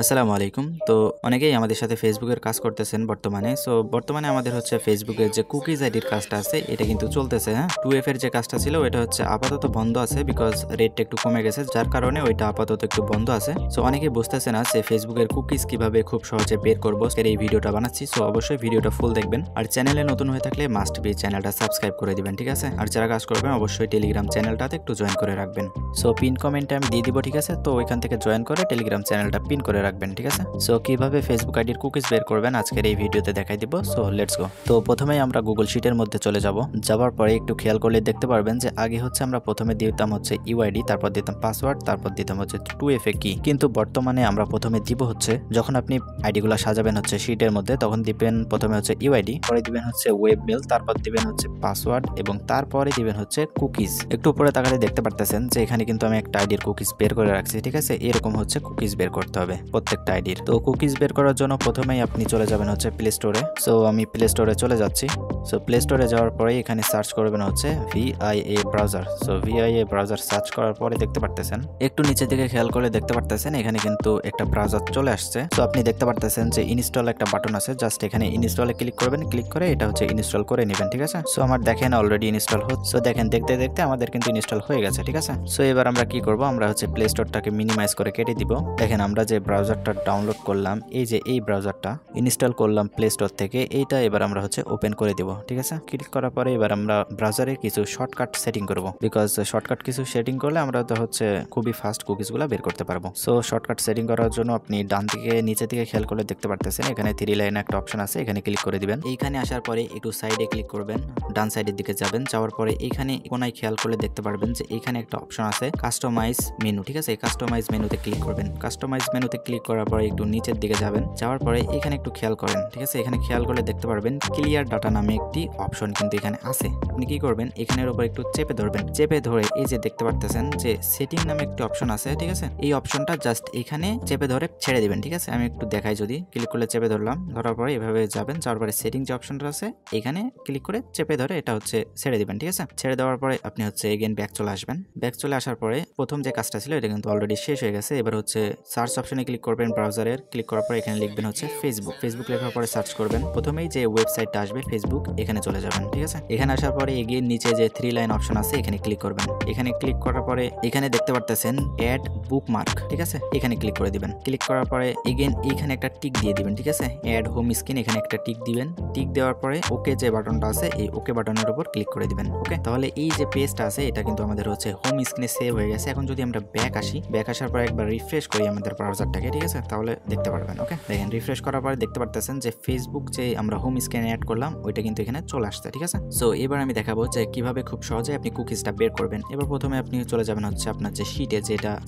আসসালামু আলাইকুম। তো অনেকেই আমাদের সাথে ফেসবুকের কাজ করতেছেন বর্তমানে। সো বর্তমানে আমাদের হচ্ছে ফেসবুকের যে কুকিজ আইডির কাজটা আছে এটা কিন্তু চলতেছে, হ্যাঁ? 2F এর যে কাজটা ছিল ওইটা হচ্ছে আপাতত বন্ধ আছে বিকজ রেটটা একটু কমে গেছে, যার কারণে ওইটা আপাতত একটু বন্ধ আছে। সো অনেকেই বুঝতেছে না যে ফেসবুকের কুকিজ কিভাবে খুব সহজে বের করবো, এর এই ভিডিওটা বানাচ্ছি। সো অবশ্যই ভিডিওটা ফুল দেখবেন, আর চ্যানেলে নতুন হয়ে থাকলে মাস্ট বি চ্যানেলটা সাবস্ক্রাইব করে দিবেন, ঠিক আছে? আর যারা কাজ করবেন অবশ্যই টেলিগ্রাম চ্যানেলটাতে একটু জয়েন করে রাখবেন। সো পিন কমেন্টে আমি দিয়ে দিব, ঠিক আছে? তো ওইখান থেকে জয়েন করে টেলিগ্রাম চ্যানেলটা পিন করে রাখবেন, ঠিক আছে? সো কিভাবে ফেসবুক আইডির কুকিজ বের করবেন আজকের এই ভিডিওতে দেখাই দিব। So let's go. তো প্রথমেই আমরা গুগল শিটের মধ্যে চলে যাব। যাওয়ার পরে একটু খেয়াল করলে দেখতে পারবেন যে আগে হচ্ছে আমরা প্রথমে দিতাম হচ্ছে ইউআইডি, তারপর দিতাম পাসওয়ার্ড, তারপর দিতাম হচ্ছে 2FA কি। কিন্তু বর্তমানে আমরা প্রথমে দিব হচ্ছে, যখন আপনি আইডিগুলো সাজাবেন হচ্ছে শিটের মধ্যে, তখন দিবেন প্রথমে হচ্ছে ইউআইডি, পরে দিবেন হচ্ছে ওয়েব মেল, তারপর দিবেন হচ্ছে পাসওয়ার্ড এবং তারপরে দিবেন হচ্ছে কুকিজ। একটু উপরে তাকালে দেখতে পারতেছেন যে এখানে কিন্তু আমি একটা আইডির কুকিজ বের করে রাখছি, ঠিক আছে? এরকম হচ্ছে কুকিজ বের করতে হবে প্রত্যেকটা আইডির। তো কুকিজ বের করার জন্য প্রথমেই আপনি চলে যাবেন হচ্ছে প্লে স্টোরে। সো আমি প্লে স্টোরে চলে যাচ্ছি। সো প্লে স্টোরে যাওয়ার পরে এখানে সার্চ করবেন হচ্ছে VIA browser. So VIA browser search করার পরে দেখতে পারতেছেন, একটু নিচের দিকে খেয়াল করে দেখতে পারতেছেন এখানে কিন্তু একটা ব্রাউজার চলে আসছে। তো আপনি দেখতে পারতেছেন যে ইনস্টল একটা বাটন আছে, জাস্ট এখানে ইনস্টলে ক্লিক করবেন, ক্লিক করে এটা হচ্ছে ইনস্টল করে নেবেন, ঠিক আছে? সো আমার দেখেন অলরেডি ইনস্টল হচ্ছে। সো দেখেন দেখতে দেখতে আমাদের কিন্তু ইনস্টল হয়ে গেছে, ঠিক আছে? সো এবার আমরা কি করব, আমরা হচ্ছে প্লে স্টোরটাকে মিনিমাইজ করে কেটে দিব। দেখেন আমরা যে ব্রাউজারটা ডাউনলোড করলাম, এই যে এই ব্রাউজারটা ইনস্টল করলাম প্লে স্টোর থেকে, এইটা এবার আমরা হচ্ছে ওপেন করে দিব, ঠিক আছে? ক্লিক করার পরে এবার আমরা ব্রাউজারে কিছু শর্টকাট সেটিং করব, বিকজ শর্টকাট কিছু সেটিং করলে আমরা তো হচ্ছে খুবই ফাস্ট কুকিজগুলো বের করতে পারবো। সো শর্টকাট সেটিং করার জন্য আপনি ডান দিকে নিচে দিকে খেয়াল করলে দেখতে পারতেছেন এখানে 3 লাইন একটা অপশন আছে, এখানে ক্লিক করে দিবেন। এইখানে আসার পরে একটু সাইডে ক্লিক করবেন, ডান সাইডের দিকে যাবেন। যাওয়ার পরে এইখানে কোনায় খেয়াল করলে দেখতে পারবেন যে এইখানে একটা অপশন আছে কাস্টমাইজ মেনু, ঠিক আছে? কাস্টমাইজ মেনুতে ক্লিক করবেন। কাস্টমাইজ মেনুতে ক্লিক করার পরে একটু নিচের দিকে যাবেন, যাওয়ার পরে এখানে একটু খেয়াল করেন, ঠিক আছে? এখানে খেয়াল করলে দেখতে পারবেন ক্লিয়ার ডাটা নামে একটি অপশন কিন্তু এখানে আছে। আপনি কি করবেন, এখানের উপর একটু চেপে ধরবেন। চেপে ধরে এই যে দেখতে পারতেছেন যে সেটিং নামে একটি অপশন আছে, ঠিক আছে? এই অপশনটা জাস্ট এখানে চেপে ধরে ছেড়ে দিবেন, ঠিক আছে? আমি একটু দেখাই, যদি ক্লিক করলে চেপে ধরলাম, ধরার পরে এভাবে যাবেন, যাওয়ার পরে সেটিং যে অপশনটা আছে এখানে ক্লিক করে চেপে ধরে এটা হচ্ছে ছেড়ে দিবেন, ঠিক আছে? ছেড়ে দেওয়ার পরে আপনি হচ্ছে এগেন ব্যাক চলে আসবেন। ব্যাক চলে আসার পরে প্রথম যে কাজটা ছিল এটা কিন্তু অলরেডি শেষ হয়ে গেছে। এবার হচ্ছে সার্চ অপশনে ক্লিক করবেন ব্রাউজারের, ক্লিক করার পরে এখানে লিখবেন হচ্ছে ফেসবুক। ফেসবুক লেখার পরে সার্চ করবেন, প্রথমেই যে ওয়েবসাইটটা আসবে ফেসবুক, এখানে চলে যাবেন, ঠিক আছে? এখানে আসার পরে এগিয়ে নিচে যে 3 লাইন অপশন আছে এখানে ক্লিক করবেন। এখানে ক্লিক করার পরে এখানে দেখতে পারতেছেন অ্যাড বুকমার্ক, ঠিক আছে? এখানে ক্লিক করে দিবেন। ক্লিক করার পরে এগেন এইখানে একটা টিক দিয়ে দিবেন, ঠিক আছে? অ্যাড হোম স্ক্রিন, এখানে একটা টিক দিবেন। টিক দেওয়ার পরে ওকে যে বাটনটা আছে এই ওকে বাটনের উপর ক্লিক করে দিবেন। ওকে, তাহলে এই যে পেজটা আছে এটা কিন্তু আমাদের হচ্ছে হোম স্ক্রিনে সেভ হয়ে গেছে। এখন যদি আমরা ব্যাক আসি, ব্যাক আসার পরে একবার রিফ্রেশ করি আমাদের ব্রাউজারটাকে, ঠিক আছে? তাহলে দেখতে পারবেন। ওকে, দেখেন রিফ্রেশ করার পরে দেখতে পারতেছেন যে ফেসবুক যে আমরা হোম স্ক্রিনে অ্যাড করলাম ওইটা কিন্তু এখানে চলে আসছে, ঠিক আছে? সো এবার আমি দেখাবো যে কিভাবে খুব সহজে আপনি কুকিজটা বের করবেন। এবার প্রথমে আপনি চলে যাবেন হচ্ছে আপনার যে শিটে,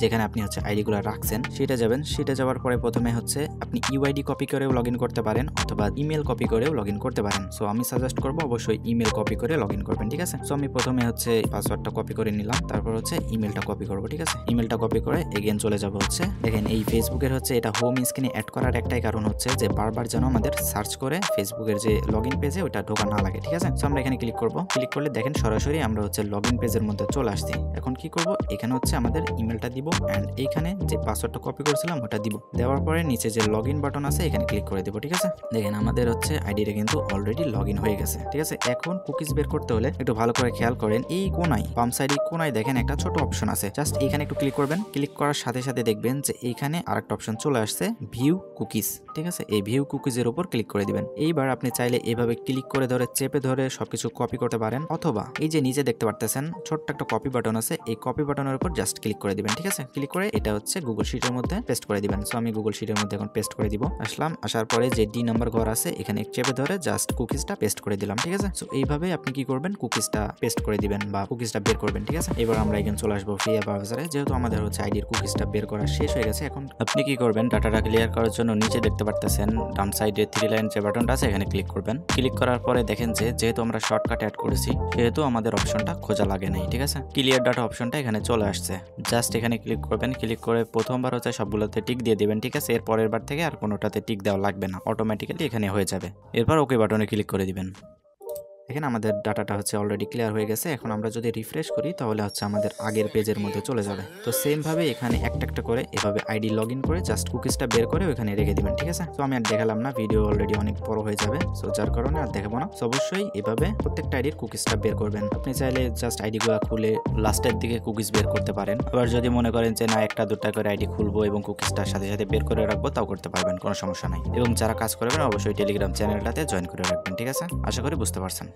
যেখানে আপনি হচ্ছে আইডিগুলো রাখছেন সেটা যাবেন। সেটা যাওয়ার পরে প্রথমে হচ্ছে আপনি ইউআইডি কপি করেও লগ ইন করতে পারেন অথবা ইমেল কপি করেও লগ ইন করতে পারেন। সো আমি সাজেস্ট করবো অবশ্যই ইমেল কপি করে লগ ইন করবেন, ঠিক আছে? সো আমি প্রথমে হচ্ছে পাসওয়ার্ডটা কপি করে নিলাম, তারপর হচ্ছে ইমেলটা কপি করবো, ঠিক আছে? ইমেলটা কপি করে এগেন চলে যাব হচ্ছে, দেখেন এই ফেসবুকের হচ্ছে এটা হোম স্ক্রিনে অ্যাড করার একটাই কারণ হচ্ছে যে বারবার যেন আমাদের সার্চ করে ফেসবুকের যে লগ ইন পেজে ওইটা ঢোকা না লাগে, ঠিক আছে? সো আমরা এখানে ক্লিক করবো। ক্লিক করলে দেখেন সরাসরি আমরা হচ্ছে লগ ইন পেজের মধ্যে চলে আসছি। এখন কি করব, এখানে হচ্ছে আমাদের ইমেলটা দিব অ্যান্ড এইখানে যে পাসওয়ার্ডটা কপি করেছিলাম ওটা দিব। দেওয়ার পরে নিচে যে লগ ইন বাটন আছে এখানে ক্লিক করে দিব, ঠিক আছে? দেখেন আমাদের হচ্ছে আইডিটা কিন্তু অলরেডি লগ ইন হয়ে গেছে, ঠিক আছে? এখন কুকিজ বের করতে হলে একটু ভালো করে খেয়াল করেন, এই কোনায় বাম সাইডে কোনায় দেখেন একটা ছোট অপশন আছে, জাস্ট এখানে একটু ক্লিক করবেন। ক্লিক করার সাথে সাথে দেখবেন যে এইখানে আরেকটা অপশন চলে আসছে ভিউ কুকিজ, ঠিক আছে? এই ভিউ কুকিজের উপর ক্লিক করে দিবেন। এইবার আপনি চাইলে এভাবে ক্লিক করে ধরে চেপে ধরে সবকিছু কপি করতে পারেন, অথবা এই যে নিচে দেখতে পারতেছেন ছোট্ট একটা কপি বাটন আছে, এই কপি বাটনের উপর জাস্ট ক্লিক করে দিবেন, ঠিক আছে? ক্লিক করে এটা হচ্ছে গুগল শিটের মধ্যে পেস্ট করে দিবেন। সো আমি গুগল শিটের মধ্যে এখন পেস্ট করে দিব। আসলাম, আসার পরে যে ডি নাম্বার ঘর আছে এখানে চেপে ধরে জাস্ট কুকিজটা পেস্ট করে দিলাম, ঠিক আছে? সো এইভাবে আপনি কি করবেন, কুকিজটা পেস্ট করে দিবেন বা কুকিজটা বের করবেন, ঠিক আছে? এবার আমরা এখানে চলে আসবো ফ্রি ব্রাউজারে, যেহেতু আমাদের হচ্ছে আইডির কুকিজটা বের করা শেষ হয়ে গেছে। এখন আপনি কি করবেন, ডাটাটা ক্লিয়ার করার জন্য নিচে দেখতে পারতেছেন ডান সাইডে 3 লাইন যে বাটনটা আছে এখানে ক্লিক করবেন। ক্লিক করার পরে দেখেন যে যেহেতু আমরা শর্টকাট অ্যাড করেছি সেহেতু আমাদের অপশনটা খোঁজা লাগে নাই, ঠিক আছে? ক্লিয়ার ডাটা অপশনটা এখানে চলে আসছে, জাস্ট এখানে ক্লিক করবেন। ক্লিক করে প্রথমবার হচ্ছে সবগুলোতে টিক দিয়ে দিবেন, ঠিক আছে? এর পরের বার থেকে আর কোনোটাতে টিক দেওয়া লাগবে না, অটোমেটিক্যালি এখানে হয়ে যাবে। এরপর ওকে বাটনে ক্লিক করে দিবেন। দেখেন আমাদের ডাটাটা হচ্ছে অলরেডি ক্লিয়ার হয়ে গেছে। এখন আমরা যদি রিফ্রেশ করি তাহলে হচ্ছে আমাদের আগের পেজের মধ্যে চলে যাবে। তো সেম ভাবে এখানে একটা একটা করে এভাবে আইডি লগ ইন করে জাস্ট কুকিজটা বের করে ওখানে রেখে দিবেন, ঠিক আছে? তো আমি আর দেখালাম না, ভিডিও অলরেডি অনেক বড় হয়ে যাবে, সো যার কারণে আর দেখাবো না। অবশ্যই এভাবে প্রত্যেকটা আইডির কুকিজটা বের করবেন। আপনি চাইলে জাস্ট আইডিগুলো খুলে লাস্টের দিকে কুকিজ বের করতে পারেন। আবার যদি মনে করেন যে না একটা দুটা করে আইডি খুলবো এবং কুকিজটার সাথে সাথে বের করে রাখবো, তাও করতে পারবেন, কোনো সমস্যা নাই। এবং যারা কাজ করবেন অবশ্যই টেলিগ্রাম চ্যানেলটাতে জয়েন করে রাখবেন, ঠিক আছে? আশা করি বুঝতে পারছেন।